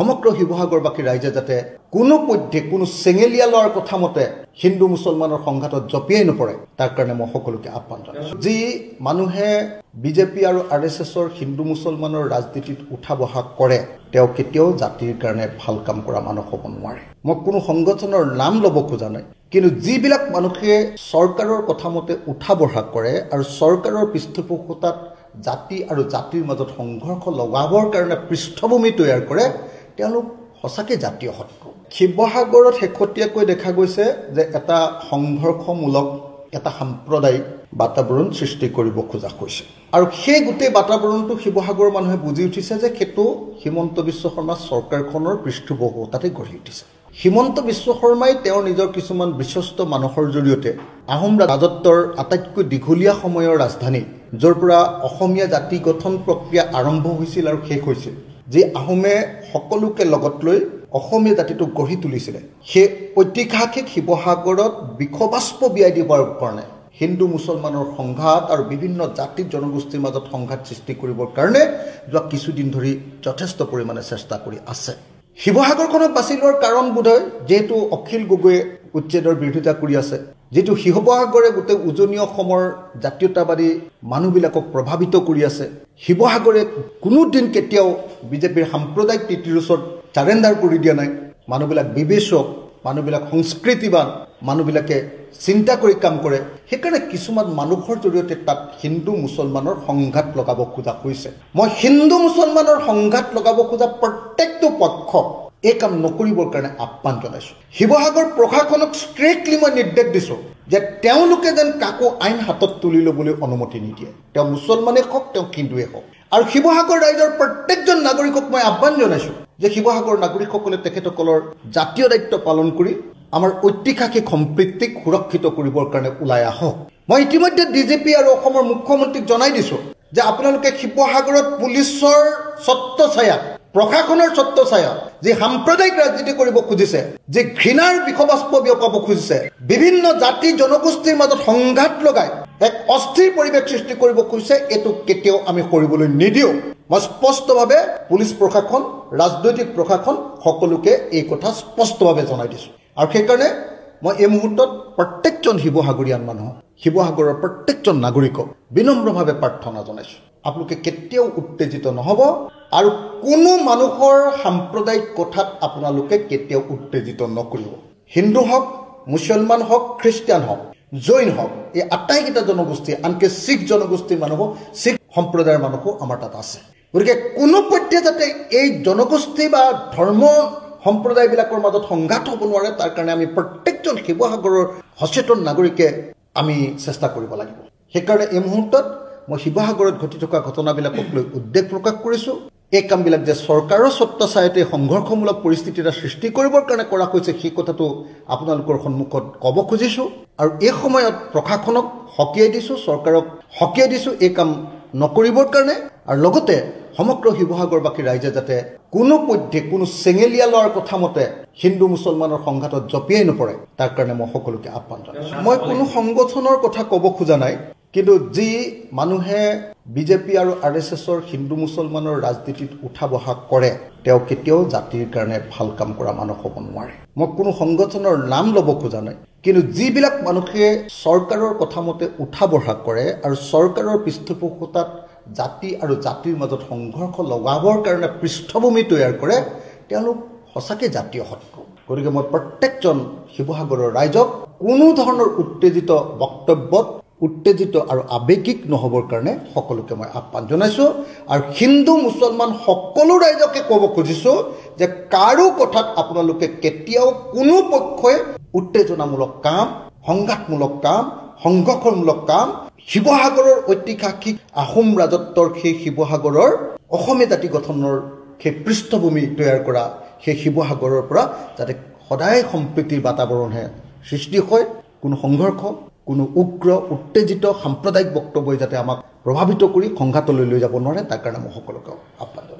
সমগ্ৰ শিৱসাগৰবাসী ৰাইজে যাতে কোনো পধ্যে কোনো চেঙেলীয়া লোৱাৰ কথা মতে হিন্দু মুছলমানৰ সংঘাতত জঁপিয়াই নপৰে তাৰ কাৰণে মই সকলোকে আহ্বান জনাইছোঁ। যি মানুহে বিজেপি আৰু RSSৰ হিন্দু মুছলমানৰ ৰাজনীতিত উঠা বহা কৰে তেওঁ কেতিয়াও জাতিৰ কাৰণে ভাল কাম কৰা মানুহ হ'ব নোৱাৰে। মই কোনো সংগঠনৰ নাম ল'ব খোজা নাই, কিন্তু যিবিলাক মানুহে চৰকাৰৰ কথা মতে উঠা বহা কৰে আৰু চৰকাৰৰ পৃষ্ঠপোষকতাত জাতি আৰু জাতিৰ মাজত সংঘৰ্ষ লগাবৰ কাৰণে পৃষ্ঠভূমি তৈয়াৰ কৰে তেওঁলোক সঁচাকৈ জাতীয় শত্ৰু। শিৱসাগৰত শেহতীয়াকৈ দেখা গৈছে যে এটা সংঘৰ্ষমূলক এটা সাম্প্ৰদায়িক বাতাবৰণ সৃষ্টি কৰিব খোজা হৈছে আৰু সেই গোটেই বাতাবৰণটো শিৱসাগৰৰ মানুহে বুজি উঠিছে যে সেইটো হিমন্ত বিশ্ব শৰ্মা চৰকাৰখনৰ পৃষ্ঠপোষকতাতে গঢ়ি উঠিছে। হিমন্ত বিশ্ব শৰ্মাই তেওঁৰ নিজৰ কিছুমান বিশ্বস্ত মানুহৰ জৰিয়তে আহোম ৰাজত্বৰ আটাইতকৈ দীঘলীয়া সময়ৰ ৰাজধানী য'ৰ পৰা অসমীয়া জাতি গঠন প্ৰক্ৰিয়া আৰম্ভ হৈছিল আৰু শেষ হৈছিল, যি আহোমে সকলোকে লগত লৈ অসমীয়া জাতিটো গঢ়ি তুলিছিলে, সেই ঐতিহাসিক শিৱসাগৰত বিষবাষ্প বিয়াই দিবৰ কাৰণে হিন্দু মুছলমানৰ সংঘাত আৰু বিভিন্ন জাতি জনগোষ্ঠীৰ মাজত সংঘাত সৃষ্টি কৰিবৰ কাৰণে যোৱা কিছুদিন ধৰি যথেষ্ট পৰিমাণে চেষ্টা কৰি আছে। শিৱসাগৰখনক বাছি লোৱাৰ কাৰণ বোধহয় যিহেতু অখিল গগৈয়ে উচ্ছেদৰ বিৰোধিতা কৰি আছে, যিটো শিৱসাগৰে গোটেই উজনি অসমৰ জাতীয়তাবাদী মানুহবিলাকক প্ৰভাৱিত কৰি আছে। শিৱসাগৰে কোনোদিন কেতিয়াও বিজেপিৰ সাম্প্ৰদায়িক নীতিৰ ওচৰত চাৰেণ্ডাৰ কৰি দিয়া নাই। মানুহবিলাক বিবেচক, মানুহবিলাক সংস্কৃতিবান, মানুহবিলাকে চিন্তা কৰি কাম কৰে। সেইকাৰণে কিছুমান মানুহৰ জৰিয়তে তাত হিন্দু মুছলমানৰ সংঘাত লগাব খোজা হৈছে। মই হিন্দু মুছলমানৰ সংঘাত লগাব খোজা প্ৰত্যেকটো পক্ষক এই কাম নকৰিবৰ কাৰণে আহ্বান জনাইছোঁ। শিৱসাগৰ প্ৰশাসনক ষ্ট্ৰিক্টলি মই নিৰ্দেশ দিছোঁ যে তেওঁলোকে যেন কাকো আইন হাতত তুলি ল'বলৈ অনুমতি নিদিয়ে, তেওঁ মুছলমানেই হওক তেওঁ হিন্দুৱেই হওক। আৰু শিৱসাগৰ ৰাইজৰ প্ৰত্যেকজন নাগৰিকক মই আহ্বান জনাইছোঁ যে শিৱসাগৰ নাগৰিকসকলে তেখেতসকলৰ জাতীয় দায়িত্ব পালন কৰি আমাৰ ঐতিহাসিক সম্প্ৰীতিক সুৰক্ষিত কৰিবৰ কাৰণে ওলাই আহক। মই ইতিমধ্যে DGP আৰু অসমৰ মুখ্যমন্ত্ৰীক জনাই দিছোঁ যে আপোনালোকে শিৱসাগৰত পুলিচৰ ছত্ৰছায়া, প্ৰশাসনৰ ছত্ৰছায়া যি সাম্প্ৰদায়িক ৰাজনীতি কৰিব খুজিছে, যি ঘৃণাৰ বিষবাষ্প বিয়পাব খুজিছে, বিভিন্ন জাতি জনগোষ্ঠীৰ মাজত সংঘাত লগাই এক অস্থিৰ পৰিৱেশ সৃষ্টি কৰিব খুজিছে, এইটো কেতিয়াও আমি কৰিবলৈ নিদিওঁ। মই স্পষ্টভাৱে পুলিচ প্ৰশাসন, ৰাজনৈতিক প্ৰশাসন সকলোকে এই কথা স্পষ্টভাৱে জনাই দিছোঁ। আৰু সেইকাৰণে মই এই মুহূৰ্তত প্ৰত্যেকজন শিৱসাগৰীয়ান মানুহক, শিৱসাগৰৰ প্ৰত্যেকজন নাগৰিকক বিনম্ৰভাৱে প্ৰাৰ্থনা জনাইছোঁ, আপোনালোকে কেতিয়াও উত্তেজিত নহ'ব আৰু কোনো মানুহৰ সাম্প্ৰদায়িক কথাত আপোনালোকে কেতিয়াও উত্তেজিত নকৰিব। হিন্দু হওক, মুছলমান হওক, খ্ৰীষ্টিয়ান হওক, জৈন হওক, এই আটাইকেইটা জনগোষ্ঠী, আনকি শিখ জনগোষ্ঠীৰ মানুহো, শিখ সম্প্ৰদায়ৰ মানুহো আমাৰ তাত আছে। গতিকে কোনো পধ্যে যাতে এই জনগোষ্ঠী বা ধৰ্ম সম্প্ৰদায়বিলাকৰ মাজত সংঘাত হ'ব নোৱাৰে তাৰ কাৰণে আমি প্ৰত্যেকজন শিৱসাগৰৰ সচেতন নাগৰিকে আমি চেষ্টা কৰিব লাগিব। সেইকাৰণে এই মুহূৰ্তত মই শিৱসাগৰত ঘটি থকা ঘটনাবিলাকক লৈ উদ্বেগ প্ৰকাশ কৰিছোঁ। এই কামবিলাক যে চৰকাৰৰ ছত্ৰছায়াতে সংঘৰ্ষমূলক পৰিস্থিতি এটা সৃষ্টি কৰিবৰ কাৰণে কৰা হৈছে সেই কথাটো আপোনালোকৰ সন্মুখত ক'ব খুজিছোঁ। আৰু এই সময়ত প্ৰশাসনক সকীয়াই দিছোঁ, চৰকাৰক সকীয়াই দিছোঁ এই কাম নকৰিবৰ কাৰণে। আৰু লগতে সমগ্ৰ শিৱসাগৰবাসী ৰাইজে যাতে কোনো পধ্যে কোনো চেঙেলীয়া লোৱাৰ কথা মতে হিন্দু মুছলমানৰ সংঘাতত জঁপিয়াই নপৰে তাৰ কাৰণে মই সকলোকে আহ্বান জনাইছোঁ। মই কোনো সংগঠনৰ কথা ক'ব খোজা নাই, কিন্তু যি মানুহে বিজেপি আৰু RSSৰ হিন্দু মুছলমানৰ ৰাজনীতিত উঠা বহা কৰে তেওঁ কেতিয়াও জাতিৰ কাৰণে ভাল কাম কৰা মানুহ হ'ব নোৱাৰে। মই কোনো সংগঠনৰ নাম ল'ব খোজা নাই, কিন্তু যিবিলাক মানুহে চৰকাৰৰ কথা মতে উঠা বহা কৰে আৰু চৰকাৰৰ পৃষ্ঠপোষকতাত জাতি আৰু জাতিৰ মাজত সংঘৰ্ষ লগাবৰ কাৰণে পৃষ্ঠভূমি তৈয়াৰ কৰে তেওঁলোক সঁচাকৈ জাতীয় শত্ৰু। গতিকে মই প্ৰত্যেকজন শিৱসাগৰৰ ৰাইজক কোনো ধৰণৰ উত্তেজিত বক্তব্যত উত্তেজিত আৰু আৱেগিক নহ'বৰ কাৰণে সকলোকে মই আহ্বান জনাইছোঁ। আৰু হিন্দু মুছলমান সকলো ৰাইজকে ক'ব খুজিছোঁ যে কাৰো কথাত আপোনালোকে কেতিয়াও কোনো পক্ষই উত্তেজনামূলক কাম, সংঘাতমূলক কাম, সংঘৰ্ষমূলক কাম, শিৱসাগৰৰ ঐতিহাসিক আহোম ৰাজত্বৰ সেই শিৱসাগৰৰ অসমীয়া জাতি গঠনৰ সেই পৃষ্ঠভূমি তৈয়াৰ কৰা সেই শিৱসাগৰৰ পৰা যাতে সদায় সম্প্ৰীতিৰ বাতাবৰণহে সৃষ্টি হয়, কোনো সংঘৰ্ষ, কোনো উগ্ৰ উত্তেজিত সাম্প্ৰদায়িক বক্তব্যই যাতে আমাক প্ৰভাৱিত কৰি সংঘাতলৈ লৈ যাব নোৱাৰে তাৰ কাৰণে মই সকলোকে আহ্বান জনাইছোঁ।